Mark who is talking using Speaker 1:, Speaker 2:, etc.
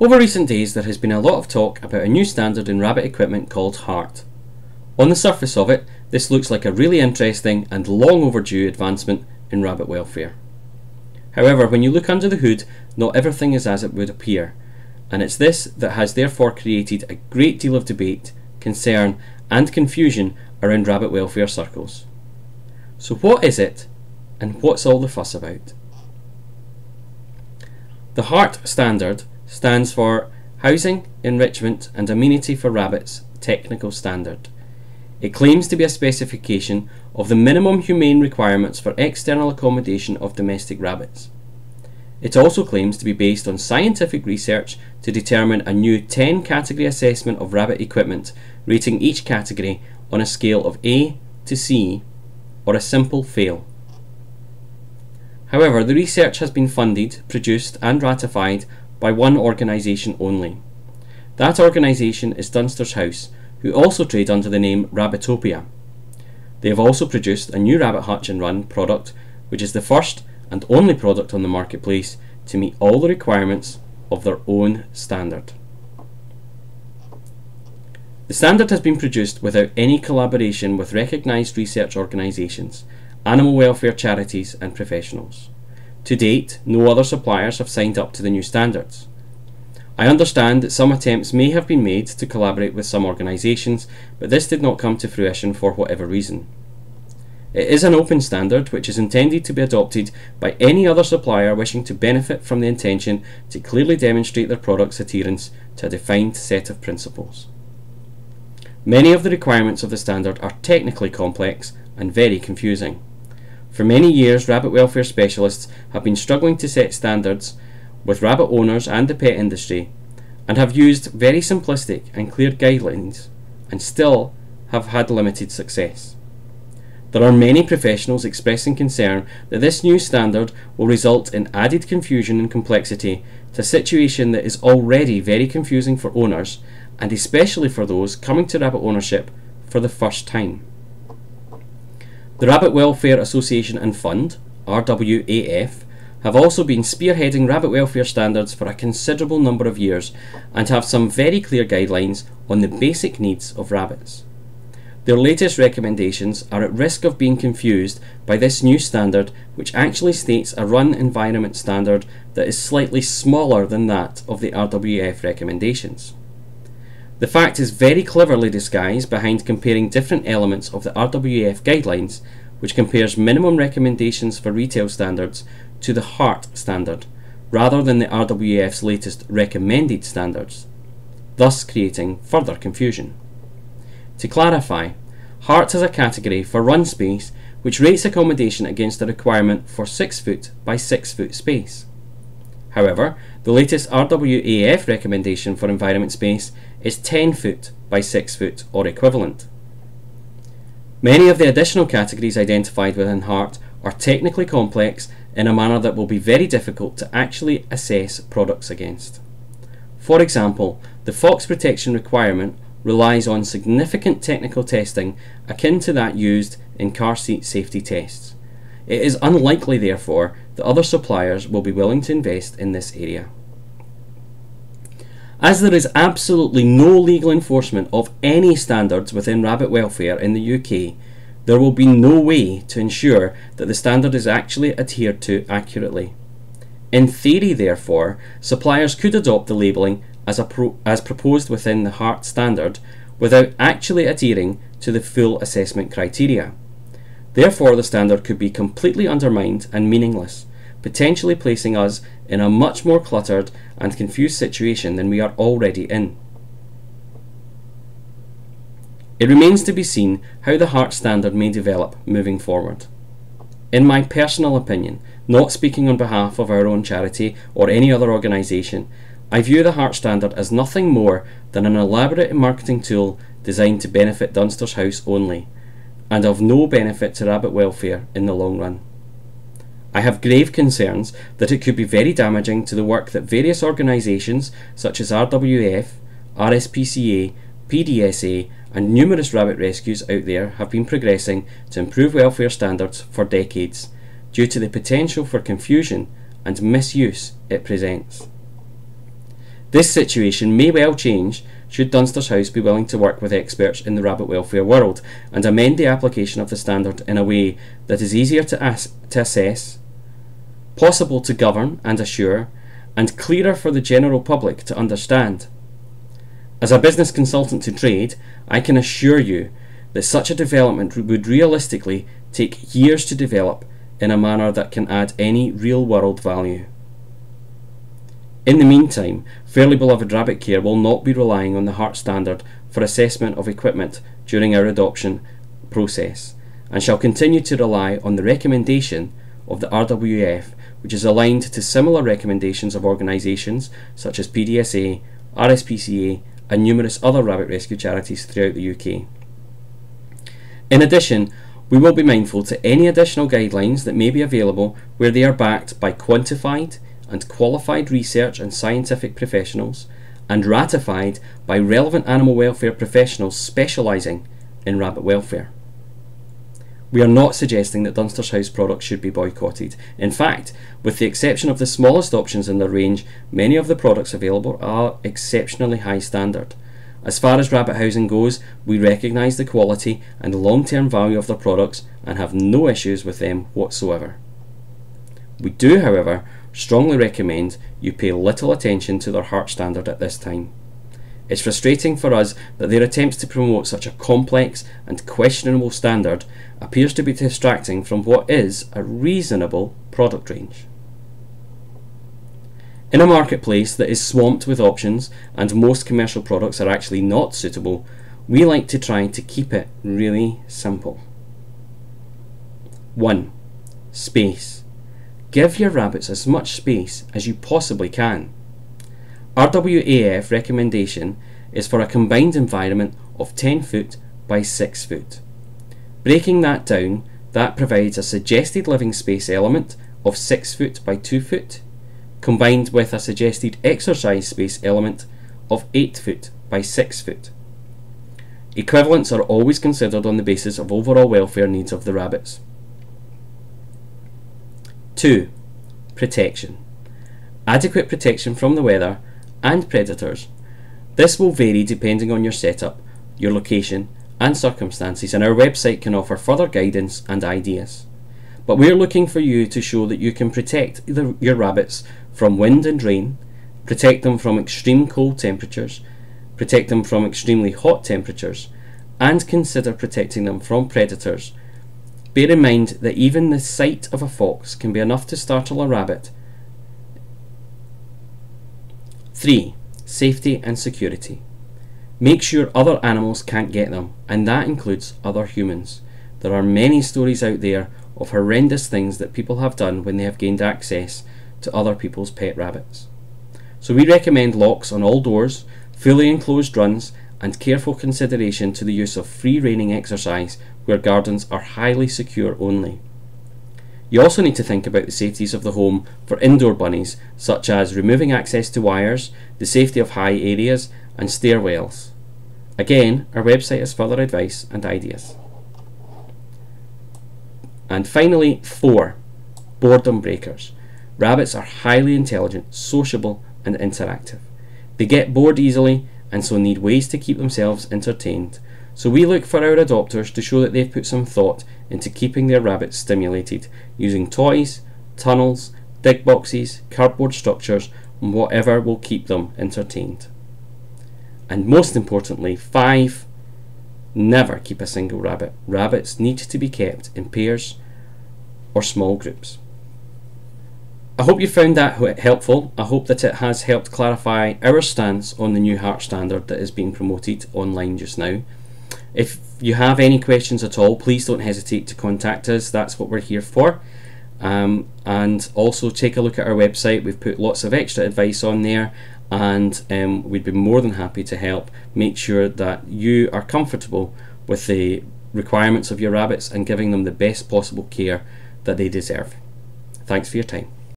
Speaker 1: Over recent days there has been a lot of talk about a new standard in rabbit equipment called H.E.A.R.T. On the surface of it, this looks like a really interesting and long overdue advancement in rabbit welfare. However, when you look under the hood, not everything is as it would appear, and it's this that has therefore created a great deal of debate, concern and confusion around rabbit welfare circles. So what is it, and what's all the fuss about? The H.E.A.R.T standard stands for Housing, Enrichment and Amenity for Rabbits Technical Standard. It claims to be a specification of the minimum humane requirements for external accommodation of domestic rabbits. It also claims to be based on scientific research to determine a new 10-category assessment of rabbit equipment, rating each category on a scale of A to C or a simple fail. However, the research has been funded, produced and ratified by one organisation only. That organisation is Dunster's House, who also trade under the name Rabbitopia. They have also produced a new rabbit hutch and run product, which is the first and only product on the marketplace to meet all the requirements of their own standard. The standard has been produced without any collaboration with recognised research organisations, animal welfare charities and professionals. To date, no other suppliers have signed up to the new standards. I understand that some attempts may have been made to collaborate with some organisations, but this did not come to fruition for whatever reason. It is an open standard which is intended to be adopted by any other supplier wishing to benefit from the intention to clearly demonstrate their product's adherence to a defined set of principles. Many of the requirements of the standard are technically complex and very confusing. For many years, rabbit welfare specialists have been struggling to set standards with rabbit owners and the pet industry, and have used very simplistic and clear guidelines and still have had limited success. There are many professionals expressing concern that this new standard will result in added confusion and complexity to a situation that is already very confusing for owners, and especially for those coming to rabbit ownership for the first time. The Rabbit Welfare Association and Fund, RWAF, have also been spearheading rabbit welfare standards for a considerable number of years and have some very clear guidelines on the basic needs of rabbits. Their latest recommendations are at risk of being confused by this new standard, which actually states a run environment standard that is slightly smaller than that of the RWAF recommendations. The fact is very cleverly disguised behind comparing different elements of the RWAF guidelines, which compares minimum recommendations for retail standards to the H.E.A.R.T standard, rather than the RWAF's latest recommended standards, thus creating further confusion. To clarify, H.E.A.R.T has a category for run space which rates accommodation against a requirement for 6 foot by 6 foot space. However, the latest RWAF recommendation for environment space is 10 foot by 6 foot or equivalent. Many of the additional categories identified within H.E.A.R.T are technically complex in a manner that will be very difficult to actually assess products against. For example, the fox protection requirement relies on significant technical testing akin to that used in car seat safety tests. It is unlikely, therefore, that other suppliers will be willing to invest in this area. As there is absolutely no legal enforcement of any standards within rabbit welfare in the UK, there will be no way to ensure that the standard is actually adhered to accurately. In theory, therefore, suppliers could adopt the labelling as proposed within the H.E.A.R.T standard without actually adhering to the full assessment criteria. Therefore, the standard could be completely undermined and meaningless, potentially placing us in a much more cluttered and confused situation than we are already in. It remains to be seen how the H.E.A.R.T standard may develop moving forward. In my personal opinion, not speaking on behalf of our own charity or any other organisation, I view the H.E.A.R.T standard as nothing more than an elaborate marketing tool designed to benefit Dunster's House only, and of no benefit to rabbit welfare in the long run. I have grave concerns that it could be very damaging to the work that various organisations such as RWF, RSPCA, PDSA and numerous rabbit rescues out there have been progressing to improve welfare standards for decades, due to the potential for confusion and misuse it presents. This situation may well change should Dunster's House be willing to work with experts in the rabbit welfare world and amend the application of the standard in a way that is easier to assess, possible to govern and assure, and clearer for the general public to understand. As a business consultant to trade, I can assure you that such a development would realistically take years to develop in a manner that can add any real-world value. In the meantime, Fairly Beloved Rabbit Care will not be relying on the H.E.A.R.T standard for assessment of equipment during our adoption process, and shall continue to rely on the recommendation of the RWF, which is aligned to similar recommendations of organisations such as PDSA, RSPCA, and numerous other rabbit rescue charities throughout the UK. In addition, we will be mindful to any additional guidelines that may be available where they are backed by quantified and qualified research and scientific professionals, and ratified by relevant animal welfare professionals specialising in rabbit welfare. We are not suggesting that Dunster's House products should be boycotted. In fact, with the exception of the smallest options in their range, many of the products available are exceptionally high standard. As far as rabbit housing goes, we recognise the quality and long-term value of their products and have no issues with them whatsoever. We do, however, strongly recommend you pay little attention to their H.E.A.R.T standard at this time. It's frustrating for us that their attempts to promote such a complex and questionable standard appears to be distracting from what is a reasonable product range. In a marketplace that is swamped with options and most commercial products are actually not suitable, we like to try to keep it really simple. 1. Space. Give your rabbits as much space as you possibly can. RWAF recommendation is for a combined environment of 10 foot by 6 foot. Breaking that down, that provides a suggested living space element of 6 foot by 2 foot, combined with a suggested exercise space element of 8 foot by 6 foot. Equivalents are always considered on the basis of overall welfare needs of the rabbits. 2. Protection. Adequate protection from the weather and predators. This will vary depending on your setup, your location and circumstances, and our website can offer further guidance and ideas. But we're looking for you to show that you can protect your rabbits from wind and rain, protect them from extreme cold temperatures, protect them from extremely hot temperatures, and consider protecting them from predators. Bear in mind that even the sight of a fox can be enough to startle a rabbit. 3. Safety and security. Make sure other animals can't get them, and that includes other humans. There are many stories out there of horrendous things that people have done when they have gained access to other people's pet rabbits. So we recommend locks on all doors, fully enclosed runs, and careful consideration to the use of free-reining exercise where gardens are highly secure only. You also need to think about the safeties of the home for indoor bunnies, such as removing access to wires, the safety of high areas, and stairwells. Again, our website has further advice and ideas. And finally, 4. Boredom breakers. Rabbits are highly intelligent, sociable, and interactive. They get bored easily and so need ways to keep themselves entertained. So we look for our adopters to show that they've put some thought into keeping their rabbits stimulated, using toys, tunnels, dig boxes, cardboard structures, and whatever will keep them entertained. And most importantly, 5. Never keep a single rabbit. Rabbits need to be kept in pairs or small groups. I hope you found that helpful. I hope that it has helped clarify our stance on the new H.E.A.R.T standard that is being promoted online just now. If you have any questions at all, please don't hesitate to contact us. That's what we're here for. And also take a look at our website. We've put lots of extra advice on there, and we'd be more than happy to help make sure that you are comfortable with the requirements of your rabbits and giving them the best possible care that they deserve. Thanks for your time.